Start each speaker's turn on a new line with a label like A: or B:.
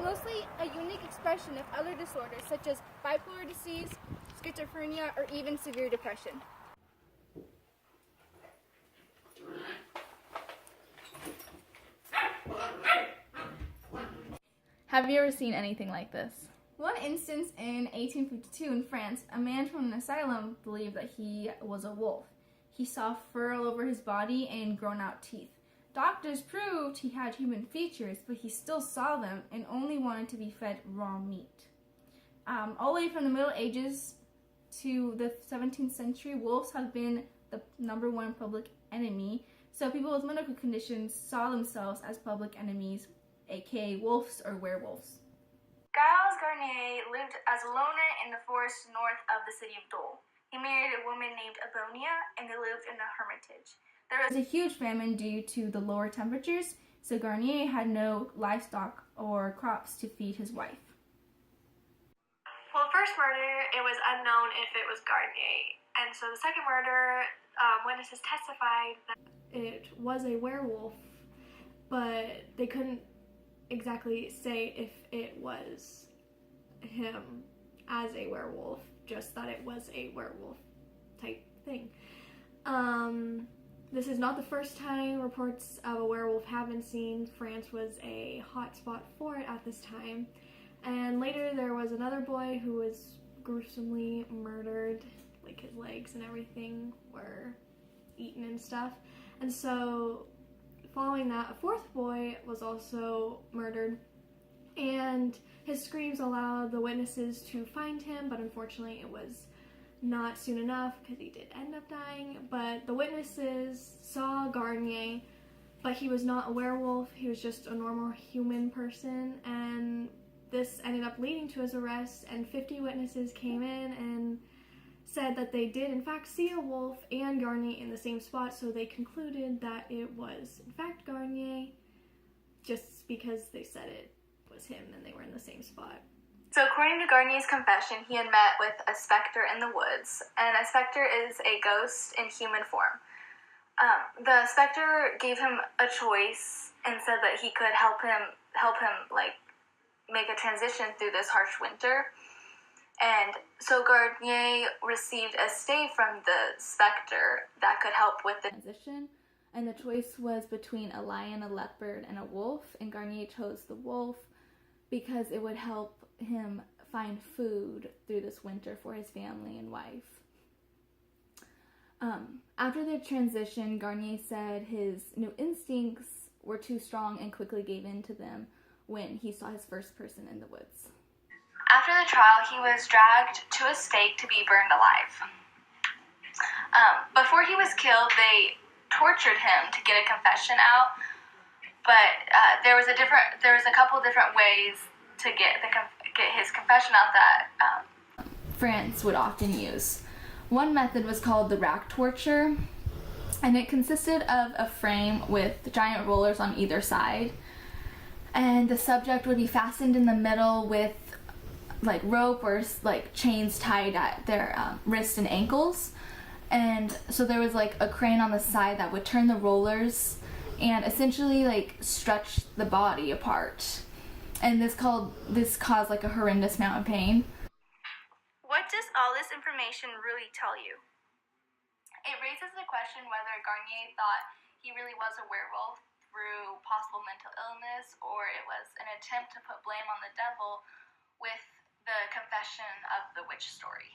A: mostly a unique expression of other disorders such as bipolar disease, schizophrenia, or even severe depression.
B: Have you ever seen anything like this?
A: One instance in 1852 in France, a man from an asylum believed that he was a wolf. He saw fur all over his body and grown out teeth. Doctors proved he had human features, but he still saw them and only wanted to be fed raw meat. All the way from the Middle Ages to the 17th century, wolves have been the number one public enemy. So people with medical conditions saw themselves as public enemies, aka wolves or werewolves. Giles Garnier lived as a loner in the forest north of the city of Dole. He married a woman named Abonia, and they lived in a hermitage. There was a huge famine due to the lower temperatures, so Garnier had no livestock or crops to feed his wife.
C: Well, the first murder, it was unknown if it was Garnier, and so the second murder, witnesses testified that it was a werewolf, but they couldn't exactly say if it was him as a werewolf, just that it was a werewolf type thing. This is not the first time reports of a werewolf have been seen. France was a hot spot for it at this time. And later there was another boy who was gruesomely murdered, like his legs and everything were eaten and stuff. And so following that, a fourth boy was also murdered, and his screams allowed the witnesses to find him, but unfortunately it was not soon enough because he did end up dying. But the witnesses saw Garnier, but he was not a werewolf, he was just a normal human person, and this ended up leading to his arrest, and 50 witnesses came in and said that they did in fact see a wolf and Garnier in the same spot, so they concluded that it was in fact Garnier just because they said it was him and they were in the same spot.
B: So according to Garnier's confession, he had met with a specter in the woods, and a specter is a ghost in human form. The specter gave him a choice and said that he could help him like make a transition through this harsh winter. And so Garnier received a stay from the specter that could help with the transition, and the choice was between a lion, a leopard, and a wolf, and Garnier chose the wolf because it would help him find food through this winter for his family and wife. After the transition, Garnier said his new instincts were too strong and quickly gave in to them when he saw his first person in the woods.
C: After the trial, he was dragged to a stake to be burned alive. Before he was killed, they tortured him to get a confession out, but there was a couple different ways to get his confession out that
B: France would often use. One method was called the rack torture, and it consisted of a frame with giant rollers on either side, and the subject would be fastened in the middle with like rope or like chains tied at their wrists and ankles, and so there was like a crane on the side that would turn the rollers and essentially like stretch the body apart, and this caused like a horrendous amount of pain.
C: What does all this information really tell you?
B: It raises the question whether Garnier thought he really was a werewolf through possible mental illness, or it was an attempt to put blame on the devil with the confession of the witch story.